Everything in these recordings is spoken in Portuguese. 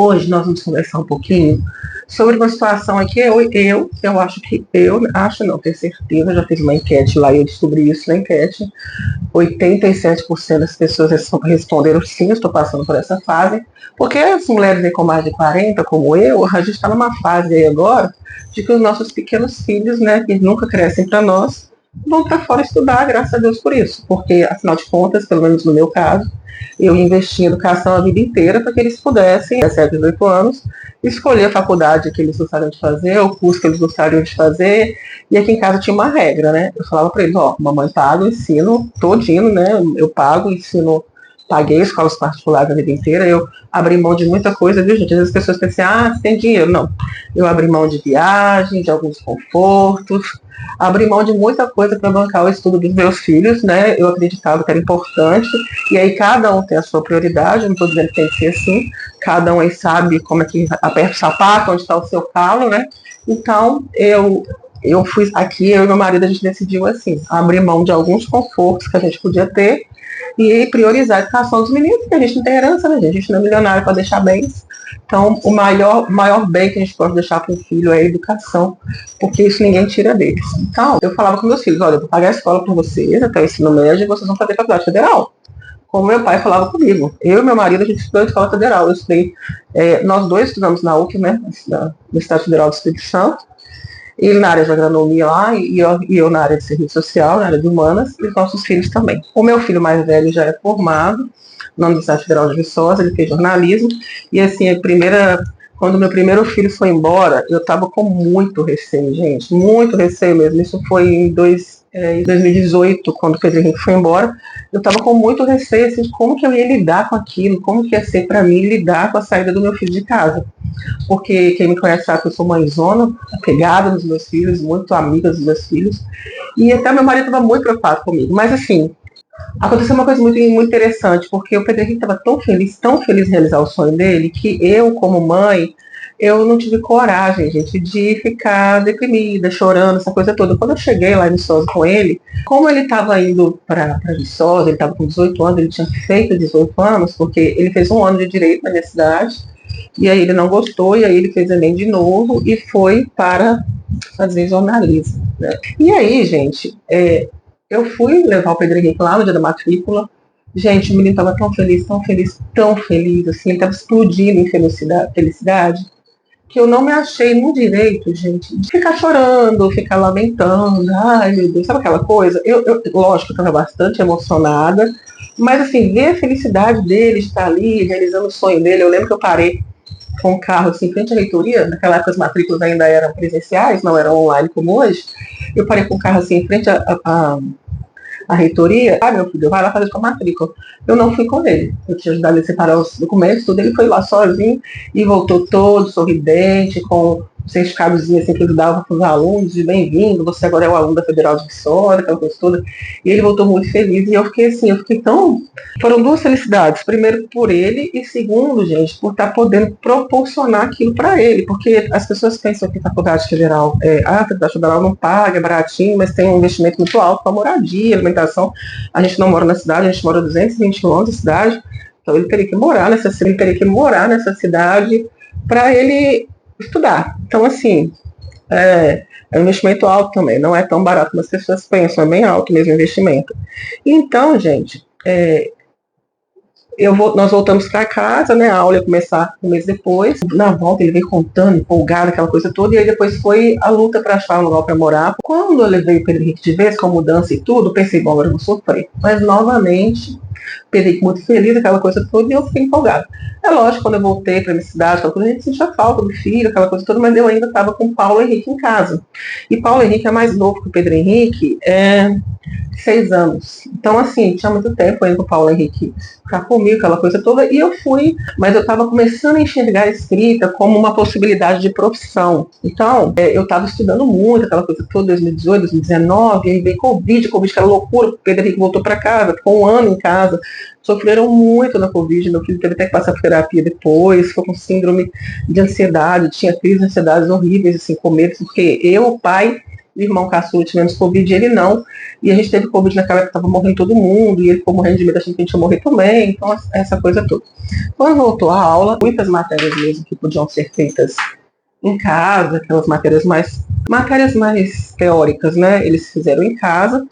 Hoje nós vamos conversar um pouquinho sobre uma situação aqui. Eu acho não, tenho certeza, já fiz uma enquete lá e eu descobri isso na enquete. 87% das pessoas responderam sim, eu estou passando por essa fase, porque as mulheres aí com mais de 40, como eu, a gente está numa fase aí agora de que os nossos pequenos filhos, né, que nunca crescem para nós, vão para fora estudar, graças a Deus por isso, porque afinal de contas, pelo menos no meu caso, eu investi em educação a vida inteira para que eles pudessem, até 18 anos, escolher a faculdade que eles gostariam de fazer, o curso que eles gostariam de fazer. E aqui em casa tinha uma regra, né? Eu falava para eles, ó, mamãe paga o ensino todinho, né? Eu pago o ensino, paguei escolas particulares a vida inteira, eu abri mão de muita coisa, viu, gente? Às vezes as pessoas pensam, você tem dinheiro. Não. Eu abri mão de viagem, de alguns confortos, abri mão de muita coisa para bancar o estudo dos meus filhos, né? Eu acreditava que era importante, e aí cada um tem a sua prioridade, não estou dizendo que tem que ser assim, cada um aí sabe como é que aperta o sapato, onde está o seu calo, né? Então, eu fui aqui, eu e meu marido, a gente decidiu assim, abrir mão de alguns confortos que a gente podia ter e priorizar a educação dos meninos, porque a gente não tem herança, né, gente? A gente não é milionário para deixar bens. Então, o maior bem que a gente pode deixar para o filho é a educação, porque isso ninguém tira deles. Então, eu falava com meus filhos, olha, eu vou pagar a escola para vocês, até o ensino médio, e vocês vão fazer faculdade federal. Como meu pai falava comigo. Eu e meu marido, a gente estudou em escola federal. Eu estudei, nós dois estudamos na UF, né, no Estado Federal do Espírito Santo, ele na área de agronomia lá, e eu na área de serviço social, na área de humanas, e os nossos filhos também. O meu filho mais velho já é formado na Universidade Federal de Viçosa, ele fez jornalismo, e assim, quando meu primeiro filho foi embora, eu estava com muito receio, gente, muito receio mesmo. Isso foi em 2018, quando o Pedro Henrique foi embora, eu estava com muito receio, assim, de como que eu ia lidar com aquilo, como que ia ser para mim lidar com a saída do meu filho de casa. Porque quem me conhece sabe que eu sou mãezona, apegada nos meus filhos, muito amiga dos meus filhos, e até meu marido estava muito preocupado comigo. Mas assim, aconteceu uma coisa muito, muito interessante, porque o Pedro Henrique estava tão feliz em realizar o sonho dele, que eu, como mãe, eu não tive coragem, gente, de ficar deprimida, chorando, essa coisa toda. Quando eu cheguei lá em Viçosa com ele, como ele estava indo para Viçosa, ele estava com 18 anos, ele tinha feito 18 anos, porque ele fez um ano de direito na minha cidade, e aí ele não gostou, e aí ele fez Enem de novo e foi para fazer jornalismo, né? E aí, gente, eu fui levar o Pedro Henrique lá no dia da matrícula. Gente, o menino estava tão feliz, tão feliz, tão feliz, assim, ele estava explodindo em felicidade, que eu não me achei no direito, gente, de ficar chorando, ficar lamentando, ai meu Deus, sabe aquela coisa? Lógico, eu estava bastante emocionada, mas assim, ver a felicidade dele, de estar ali, realizando o sonho dele. Eu lembro que eu parei com o carro assim, em frente à reitoria, naquela época as matrículas ainda eram presenciais, não eram online como hoje. Eu parei com o carro assim, em frente à reitoria. Meu filho, vai lá fazer sua matrícula. Eu não fui com ele. Eu tinha ajudado ele a separar os documentos, tudo. Ele foi lá sozinho e voltou todo sorridente, com um certificadozinho assim, que ele dava para os alunos, de bem-vindo, você agora é o aluno da Federal de Viçosa, aquela coisa toda. E ele voltou muito feliz. E eu fiquei assim, tão... Foram duas felicidades. Primeiro, por ele, e segundo, gente, por estar podendo proporcionar aquilo para ele. Porque as pessoas pensam que a Faculdade Federal, a Faculdade Federal não paga, é baratinho, mas tem um investimento muito alto para moradia, alimentação. A gente não mora na cidade, a gente mora a 220 quilômetros da cidade, então ele teria que morar nessa cidade para ele estudar. Então, assim, é um investimento alto também, não é tão barato como as pessoas pensam, é bem alto mesmo o investimento. Então, gente, nós voltamos para casa, né? A aula ia começar um mês depois. Na volta ele veio contando, empolgado, aquela coisa toda, e aí depois foi a luta para achar um lugar para morar. Quando eu levei o Pedro Henrique de vez, com a mudança e tudo, pensei, bom, agora eu vou sofrer. Mas novamente, Pedro Henrique muito feliz, aquela coisa toda, e eu fiquei empolgada. É lógico, quando eu voltei para minha cidade, a gente sentia falta do filho, aquela coisa toda, mas eu ainda estava com o Paulo Henrique em casa. E Paulo Henrique é mais novo que o Pedro Henrique, 6 anos. Então, assim, tinha muito tempo ainda com o Paulo Henrique ficar comigo, aquela coisa toda, e eu fui, mas eu estava começando a enxergar a escrita como uma possibilidade de profissão. Então, eu estava estudando muito, aquela coisa toda, 2018, 2019, aí veio Covid, aquela loucura, o Pedro Henrique voltou para casa, ficou um ano em casa, sofreram muito na Covid, meu filho teve até que passar por terapia depois, ficou com síndrome de ansiedade, tinha crises de ansiedade horríveis, assim, com medo, porque eu, o pai o irmão caçula tivemos Covid e ele não. E a gente teve Covid naquela época, estava morrendo todo mundo, e ele ficou morrendo de medo, achando que a gente ia morrer também. Então, essa coisa toda. Quando voltou a aula, muitas matérias mesmo que podiam ser feitas em casa, aquelas matérias mais teóricas, né? Eles fizeram em casa.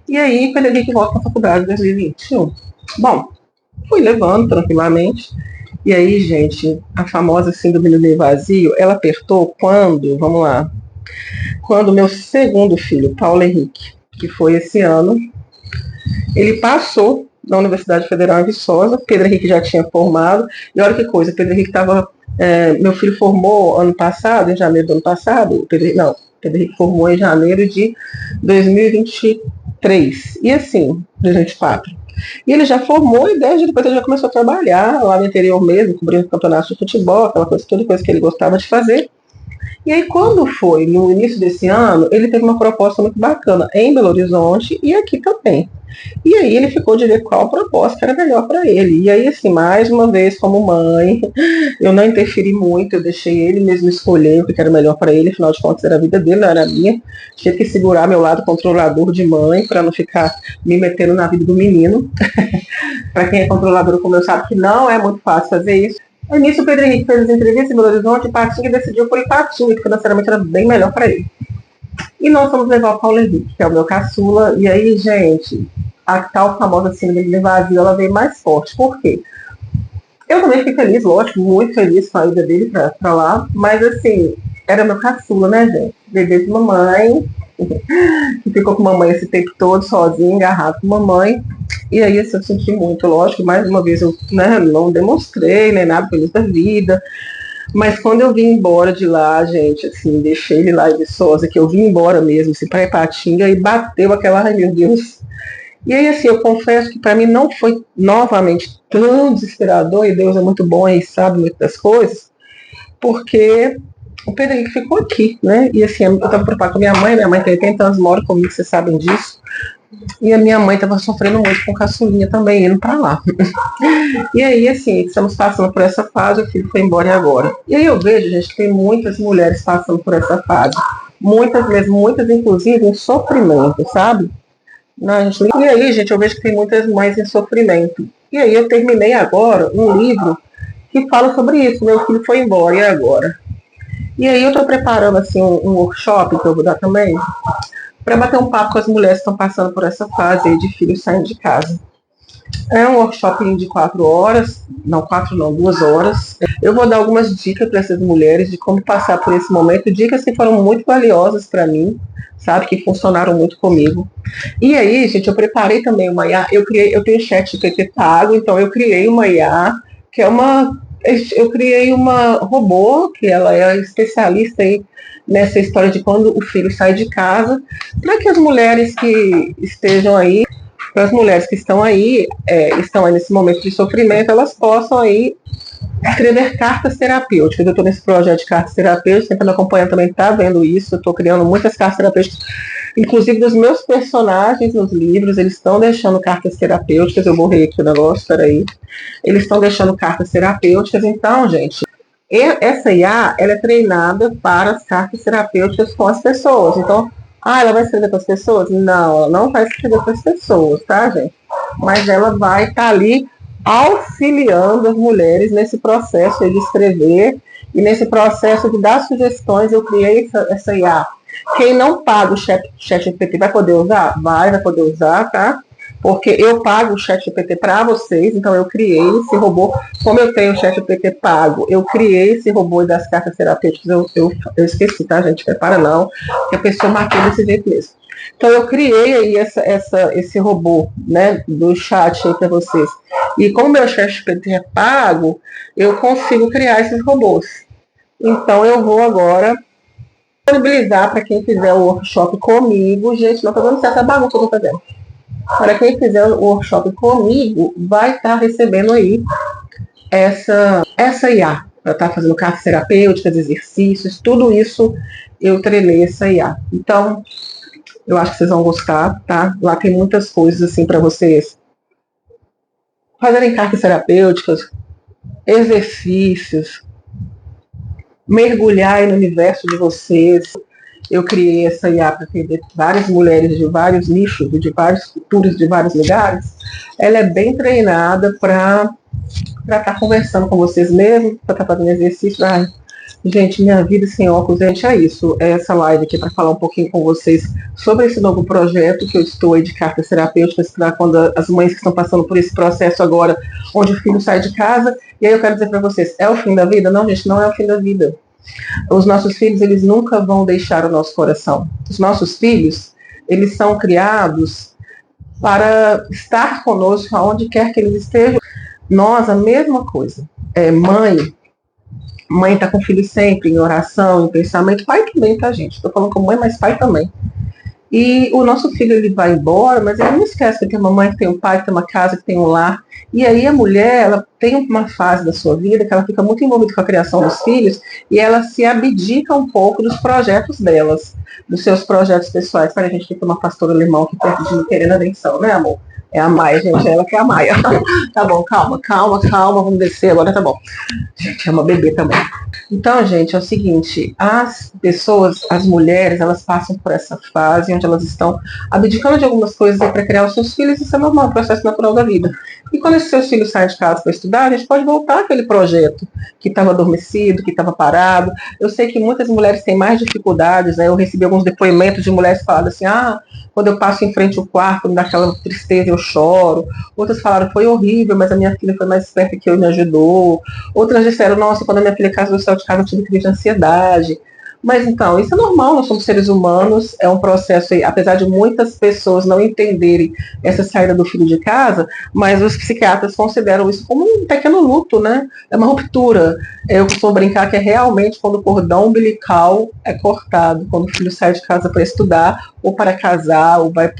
E aí, Pedro Henrique volta para a faculdade em 2021. Bom, fui levando tranquilamente. E aí, gente, a famosa síndrome do ninho vazio, ela apertou quando, vamos lá, quando meu segundo filho, Paulo Henrique, que foi esse ano, ele passou na Universidade Federal em Viçosa. Pedro Henrique já tinha formado. E olha que coisa, Pedro Henrique estava... meu filho formou ano passado, em janeiro do ano passado. Pedro Henrique formou em janeiro de 2023. E assim, 2024. E ele já formou e 10 dias depois ele já começou a trabalhar lá no interior mesmo, cobrindo campeonatos de futebol, aquela coisa, toda coisa que ele gostava de fazer. E aí, quando foi no início desse ano, ele teve uma proposta muito bacana em Belo Horizonte e aqui também. E aí ele ficou de ver qual proposta era melhor para ele. E aí, assim, mais uma vez, como mãe, eu não interferi muito, eu deixei ele mesmo escolher o que era melhor para ele, afinal de contas era a vida dele, não era a minha. Tive que segurar meu lado controlador de mãe para não ficar me metendo na vida do menino. Para quem é controlador como eu sabe que não é muito fácil fazer isso. Aí nisso o Pedro Henrique fez as entrevistas em Belo Horizonte e Patinga decidiu por Ipatinga, que financeiramente era bem melhor para ele. E nós fomos levar o Paulo Henrique, que é o meu caçula, e aí, gente, a tal famosa síndrome de vazio, ela veio mais forte. Por quê? Eu também fiquei feliz, lógico, muito feliz com a ida dele pra lá, mas assim, era meu caçula, né, gente? Bebê de mamãe, que ficou com mamãe esse tempo todo, sozinho, agarrado com mamãe. E aí assim, eu senti muito, lógico, mais uma vez eu não demonstrei, nem nada feliz da vida. Mas quando eu vim embora de lá, gente, assim, deixei ele lá em Viçosa, que eu vim embora mesmo, assim, pra Ipatinga, e bateu aquela, ai meu Deus. E aí, assim, eu confesso que para mim não foi novamente tão desesperador, e Deus é muito bom e sabe muitas das coisas, porque o Pedro Henrique ficou aqui, né? E assim, eu estava preocupada com a minha mãe tem 80 anos, mora comigo, vocês sabem disso. E a minha mãe estava sofrendo muito com caçulinha também, indo para lá. E aí, assim, estamos passando por essa fase, o filho foi embora e agora. E aí eu vejo, gente, que tem muitas mulheres passando por essa fase. Muitas mesmo, muitas inclusive em sofrimento, sabe? E aí, gente, eu vejo que tem muitas mães em sofrimento. E aí eu terminei agora um livro que fala sobre isso. Meu filho foi embora, e agora? E aí eu estou preparando assim um workshop que eu vou dar também, para bater um papo com as mulheres que estão passando por essa fase aí de filhos saindo de casa. É um workshop de 4 horas, não 4 não, 2 horas. Eu vou dar algumas dicas para essas mulheres de como passar por esse momento, dicas que foram muito valiosas para mim, sabe, que funcionaram muito comigo. E aí, gente, eu preparei também uma IA, eu tenho chat GPT pago, então eu criei uma IA, que é eu criei uma robô, que ela é especialista aí nessa história de quando o filho sai de casa, para que as mulheres que estejam aí, para as mulheres que estão aí nesse momento de sofrimento, elas possam aí escrever cartas terapêuticas. Eu estou nesse projeto de cartas terapêuticas, quem está me acompanhando também está vendo isso, eu estou criando muitas cartas terapêuticas, inclusive dos meus personagens nos livros, eles estão deixando cartas terapêuticas, eu borrei aqui o negócio, peraí, eles estão deixando cartas terapêuticas, então, gente, essa IA, ela é treinada para as cartas terapêuticas com as pessoas, então, ela vai escrever para as pessoas? Não, ela não vai escrever para as pessoas, tá, gente? Mas ela vai estar ali auxiliando as mulheres nesse processo de escrever e nesse processo de dar sugestões. Eu criei essa IA. Quem não paga o chat GPT vai poder usar? Vai poder usar, tá? Porque eu pago o chat GPT para vocês, então eu criei esse robô. Como eu tenho o chat GPT pago, eu criei esse robô das cartas terapêuticas. Eu esqueci, tá, gente? Prepara não, que a pessoa marcou desse jeito mesmo. Então eu criei aí esse robô, né, do chat aí para vocês. E como meu chat GPT é pago, eu consigo criar esses robôs. Então eu vou agora disponibilizar para quem fizer o workshop comigo. Gente, não estou dando certa bagunça que eu estou fazendo. Para quem fizer o workshop comigo, vai estar recebendo aí essa IA. Para estar fazendo cartas terapêuticas, exercícios, tudo isso eu treinei essa IA. Então, eu acho que vocês vão gostar, tá? Lá tem muitas coisas assim para vocês fazerem cartas terapêuticas, exercícios, mergulhar no universo de vocês. Eu criei essa IA para atender várias mulheres de vários nichos, de vários culturas, de vários lugares. Ela é bem treinada para estar conversando com vocês mesmos, para estar fazendo exercício. Ai, gente, minha vida sem óculos, gente, é isso. É essa live aqui para falar um pouquinho com vocês sobre esse novo projeto que eu estou aí de cartas terapêuticas para quando as mães que estão passando por esse processo agora, onde o filho sai de casa. E aí eu quero dizer para vocês, é o fim da vida? Não, gente, não é o fim da vida. Os nossos filhos, eles nunca vão deixar o nosso coração. Os nossos filhos, eles são criados para estar conosco aonde quer que eles estejam. Nós, a mesma coisa. Mãe está com o filho sempre em oração, em pensamento. Pai também, tá, gente? Estou falando com mãe, mas pai também. E o nosso filho, ele vai embora, mas ele não esquece que tem uma mãe, que tem um pai, que tem uma casa, que tem um lar. E aí a mulher, ela tem uma fase da sua vida que ela fica muito envolvida com a criação dos filhos e ela se abdica um pouco dos projetos delas, dos seus projetos pessoais. Para a gente, tem uma pastora alemã aqui perto de mim querendo atenção, né, amor? É a Maia, gente, ela que é a Maia. Tá bom, calma, vamos descer agora, tá bom. Gente, é uma bebê também. Então, gente, é o seguinte, as pessoas, as mulheres, elas passam por essa fase onde elas estão abdicando de algumas coisas para criar os seus filhos, isso é normal, um processo natural da vida. E quando esses seus filhos saem de casa para estudar, a gente pode voltar àquele projeto que estava adormecido, que estava parado. Eu sei que muitas mulheres têm mais dificuldades, né? Eu recebi alguns depoimentos de mulheres falando assim, quando eu passo em frente ao quarto, me dá aquela tristeza, eu choro. Outras falaram, foi horrível, mas a minha filha foi mais esperta que eu e me ajudou. Outras disseram, nossa, quando a minha filha casou do céu de casa, eu tive crise de ansiedade. Mas então, isso é normal, nós somos seres humanos, é um processo, apesar de muitas pessoas não entenderem essa saída do filho de casa, mas os psiquiatras consideram isso como um pequeno luto, né? É uma ruptura. Eu costumo brincar que é realmente quando o cordão umbilical é cortado, quando o filho sai de casa para estudar, ou para casar, ou vai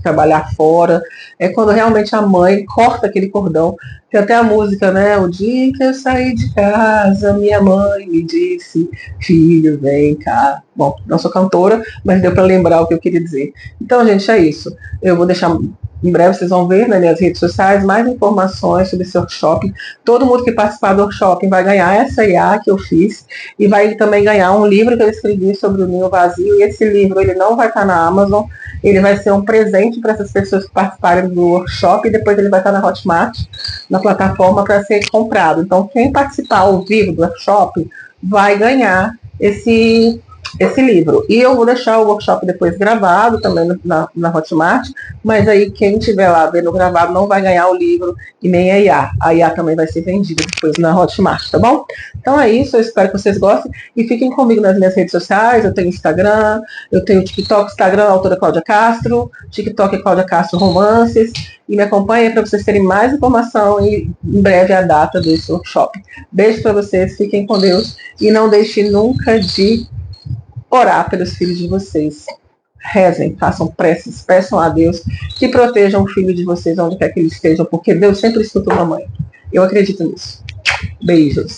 trabalhar fora, é quando realmente a mãe corta aquele cordão. Tem até a música, né? O dia que eu saí de casa, minha mãe me disse, filho, vem cá. Bom, não sou cantora, mas deu para lembrar o que eu queria dizer. Então, gente, é isso. Eu vou deixar, em breve vocês vão ver nas minhas redes sociais mais informações sobre esse workshop. Todo mundo que participar do workshop vai ganhar essa IA que eu fiz e vai também ganhar um livro que eu escrevi sobre o ninho vazio. E esse livro, ele não vai estar na Amazon, ele vai ser um presente para essas pessoas que participarem do workshop e depois ele vai estar na Hotmart, na plataforma, para ser comprado. Então, quem participar ao vivo do workshop vai ganhar esse livro. E eu vou deixar o workshop depois gravado também na Hotmart, mas aí quem estiver lá vendo gravado não vai ganhar o livro e nem a IA. A IA também vai ser vendida depois na Hotmart, tá bom? Então é isso, eu espero que vocês gostem e fiquem comigo nas minhas redes sociais. Eu tenho Instagram, eu tenho TikTok, Instagram, autora Cláudia Castro, TikTok Cláudia Castro Romances, e me acompanhem para vocês terem mais informação e em breve a data desse workshop. Beijo para vocês, fiquem com Deus e não deixem nunca de orar pelos filhos de vocês. Rezem, façam preces, peçam a Deus que protejam o filho de vocês onde quer que eles estejam, porque Deus sempre escuta uma mãe. Eu acredito nisso. Beijos.